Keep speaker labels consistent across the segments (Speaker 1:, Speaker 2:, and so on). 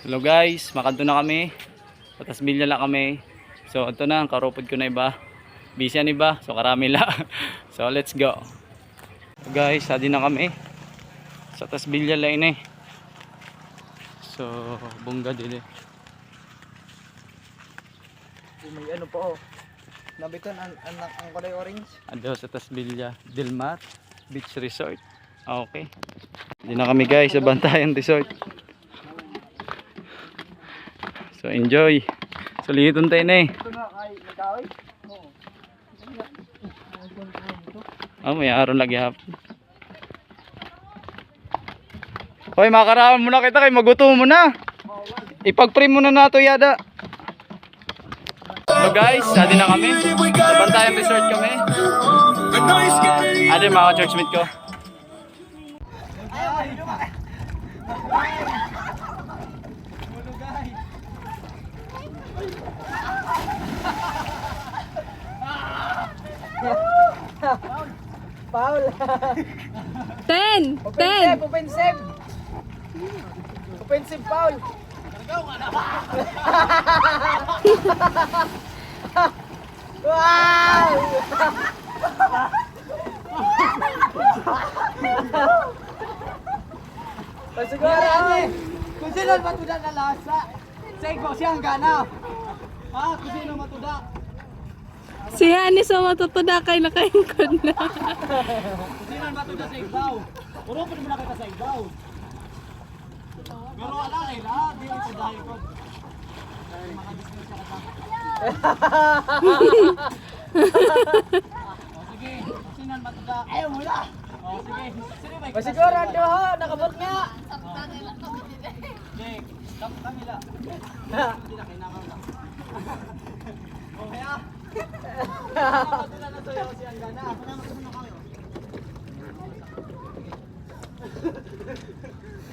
Speaker 1: Hello guys, makanto na kami. Patas bilya lang kami. So ito na, karopod ko na iba. Busy na iba, so karami la. So let's go. So, guys, adi na kami. Sa tas bilya lang ini. So bungga dili.
Speaker 2: May ano po, oh. Nabiton ang kulay orange.
Speaker 1: Ado sa tas bilya, Dilmar Beach Resort. Okay. Adi na kami guys sa Bantayan Resort. So enjoy. Suliton tayo na eh.
Speaker 2: Ito na kay nagkaoy. Oo.
Speaker 1: May araw lagi hapon. Hoy, makakarawan muna kita kay magutom mo na. Ipag-frame muna na to yada. So guys, adi na kami. Sa Bantayan Resort kami. Adi mga churchmate ko.
Speaker 2: Paul.
Speaker 3: 10! 10!
Speaker 2: Offensive. Offensive Paul. Wow! Pasiguro. Kung sino matuda na lasa, sa ikaw siyang gana. Ha? Kung sino matuda.
Speaker 3: Si Hani sa matutuda kay nakaingkod na.
Speaker 2: Kung sino matuda sa ikaw. Puro pa naman nakita sa ikaw. Pero wala eh, lahat. Di ko dahil ko. Makadismiss siya ka. Sige, kung sino matuda. Ayaw mo na. Sige, sino ba? Pasiguro, ando ho, nakabot nga. Jake, kami lang. Hindi na kailangan lang. Okay ah. Matuda na sa'yo si Angana. Matuda kayo.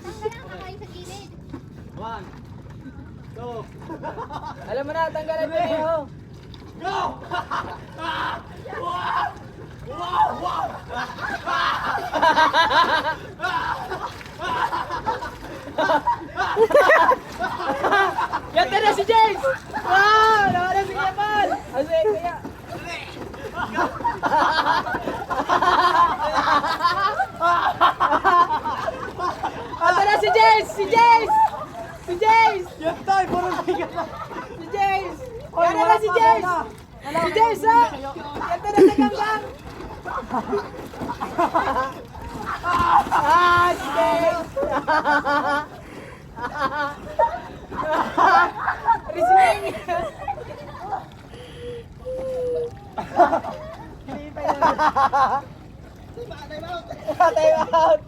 Speaker 4: Tanggalan ka kayo sa gilid.
Speaker 2: 1, 2. Alam mo na, tanggalan mo yun. Go! Ganda na si James! Wow! Nawala si Yaman! Ase, kaya. Ate na si James! Si James! Si James! Yan tayo, puro bigat na. Si James! Yan na si James! Si James ha! Yan na sa ganggang! Si James! Rising! Time out!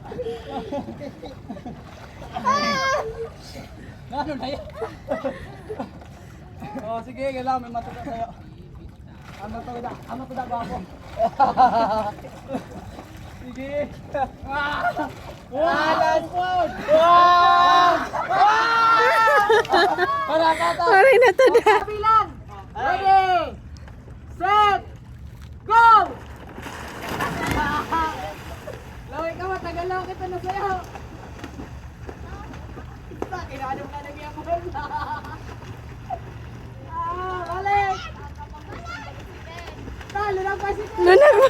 Speaker 2: Ano na yan? Oh, sige, kailangan may matuda tayo. Ano to da ba ako? Sige. Last one! Wow! Para kata.
Speaker 3: Parang natuda.
Speaker 2: Bilang. Ready? Set! Go! Laway ka, matagalaw kita na sa'yo. Kinanong ka naging ako. Balik! Talo lang kasi ko.
Speaker 3: Nanag mo.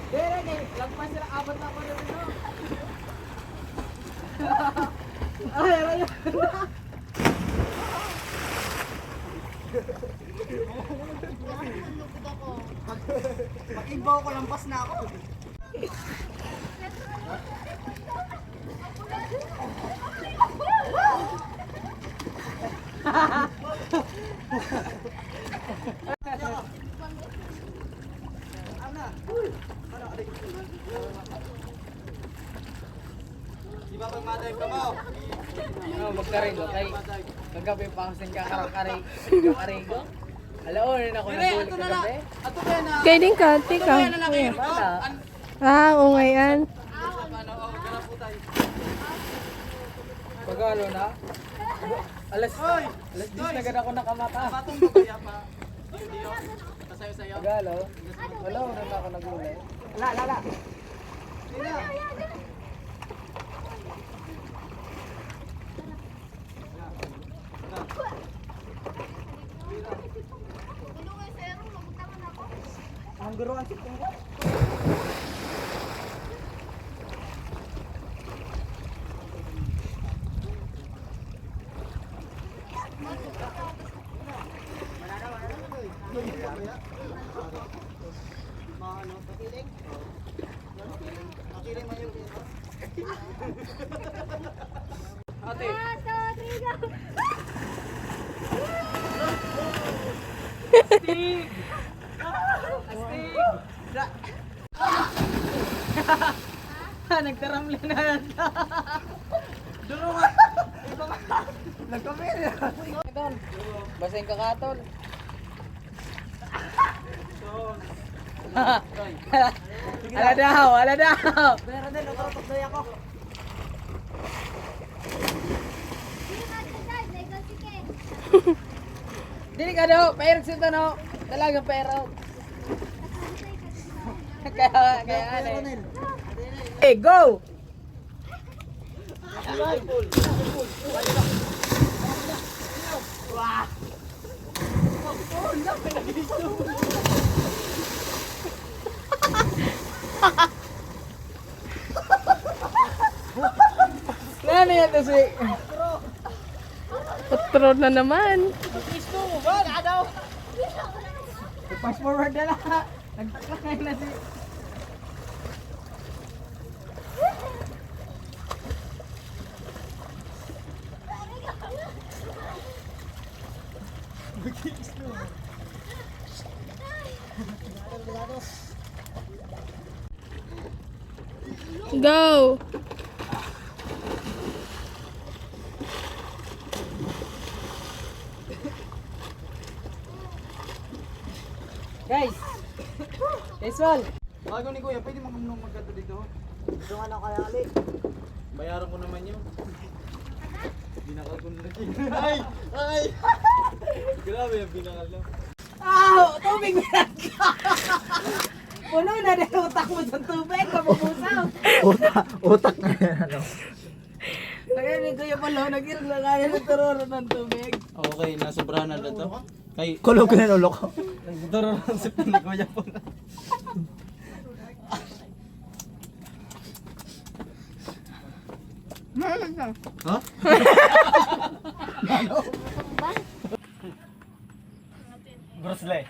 Speaker 2: Dere, lagpas sila abot na ako na ito. Ay, ay, ay. Mag-ibaw ko, lampas na ako. Di ba pagmaday ka mo? Ano, magkaring ko kay kagabi pangsin ka karang-karing. Karing ko. Alaon rin ako nagbulit kagabi. Ato ba na?
Speaker 3: Kay din ka, tika. Ungayan.
Speaker 2: Pagalo na? Alas 10 na ganda ako nakamata. Batong babaya pa. Hindi yun. Tasayo-sayo. Pagalo. Wala, wala na ako nagulay. Wala.
Speaker 1: Ate.
Speaker 4: 1, 2, 3, go!
Speaker 2: Nagtaramli na yan. Nagkamil. Basahin ka katol. Ala daw, ala daw. Meron din, nakarotok ako. Dili ka daw, pairog sito no. Talagang pairog. Kaya ano eh. Hey, go! Ano yan to si...
Speaker 3: Patro na naman.
Speaker 2: Fast forward na lang. Nagtakay na si...
Speaker 3: Go!
Speaker 2: Guys! Guys, Wal!
Speaker 1: Bago ni Kuya, pwede magkanta dito?
Speaker 2: Doon ka na kaya ulit.
Speaker 1: Bayaran ko naman yun. Binakal ko na Ay! Ay! Grabe yung binakal na.
Speaker 2: Tubig minat ka! Puno na dahil utak mo sa tubig, kabubusaw.
Speaker 5: Utak na yan, ano?
Speaker 2: Nagani ko yung pala, nag-irog na kaya ng tururo ng tubig.
Speaker 1: Okay, nasobrahan na to. Kay,
Speaker 5: Kulog ko na ulo ko.
Speaker 1: nagtuturo ng sip ni Kuya po na. Ha? Bruce Lee.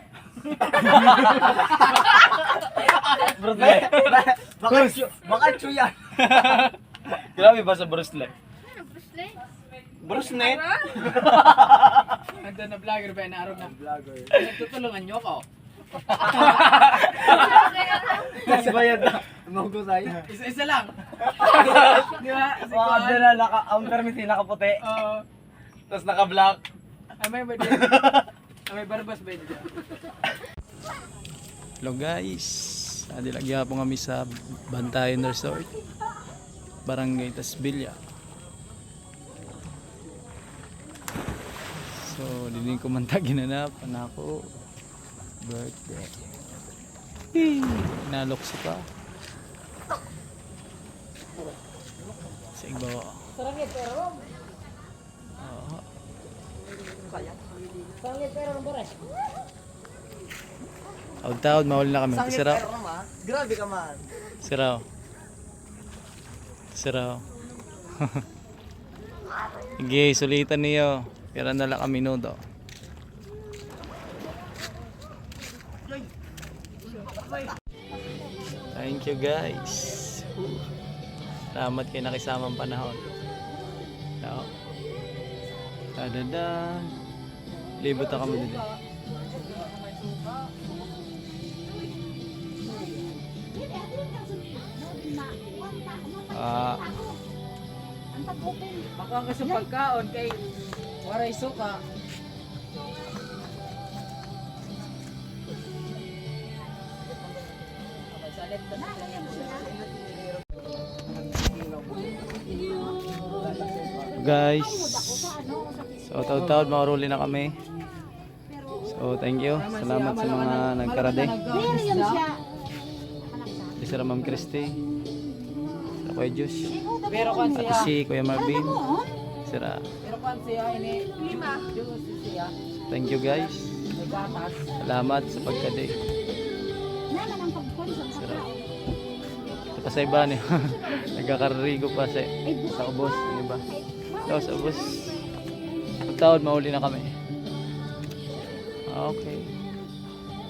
Speaker 1: Bruce Lee.
Speaker 5: Baka chuya.
Speaker 1: Grabe ba sa Bruce Lee?
Speaker 4: Bruce Lee?
Speaker 1: Bruce Lee?
Speaker 2: Nandun na vlogger ba? Naarog na vlogger. Tutulungan nyo ko.
Speaker 1: Mas bayad na. Mahugo sa'yo.
Speaker 2: Isa-isa lang. Di ba? Si
Speaker 1: Mga
Speaker 2: Kuan.
Speaker 1: na ang permit nakaputi.
Speaker 2: Oo.
Speaker 1: Tapos naka-black.
Speaker 2: Ay, may ba din? Ay, may barbas ba din?
Speaker 1: Hello guys. Adilagya po kami sa Bantayan Resort. Barangay Tasbilya. So, dinig ko man ta ginanapan ako. Birthday. Nalokso pa. Sa iba.
Speaker 2: Sarangit pero.
Speaker 1: Oo.
Speaker 2: Sarangit pero ng bares.
Speaker 1: Taod-taod, mahuli na kami. Siraw.
Speaker 5: Grabe ka man.
Speaker 1: Siraw. Siraw. Sige, sulitan niyo. Pero nala kami minuto. Thank you guys. Salamat kayo nakisamang panahon. So, da-da-da. Libot na kami dito.
Speaker 2: Baka ka sa pagkaon kay waray suka.
Speaker 1: Guys, so taod-taod makaruli na kami. So thank you. Salamat sa mga nagkarade. Si Sir Ma'am Christy, Sir Kuya Diyos,
Speaker 2: Pero kan
Speaker 1: at
Speaker 2: siya.
Speaker 1: si Kuya Marvin, Sira.
Speaker 2: Pero kan siya ini 5. Diyos siya.
Speaker 1: Thank you guys.
Speaker 2: May gatas.
Speaker 1: Salamat sa pagkade.
Speaker 4: Naman ang pag-sponsor sa
Speaker 1: Sira. Ito pa sa iba niyo. Nagkakararigo pa sa ubos. Yung iba. Ito sa ubos. Taod mahuli na kami. Okay.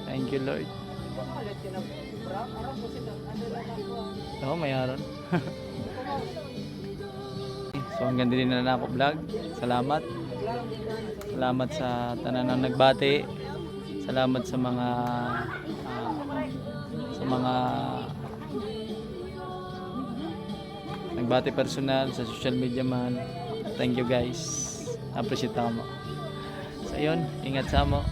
Speaker 1: Thank you Lord. Oo, mayaran. So hanggang din na ako vlog. Salamat. Salamat sa tanan ng nagbati. Salamat sa mga nagbati personal sa social media man. Thank you guys. Appreciate mo. So yun, ingat sa mo.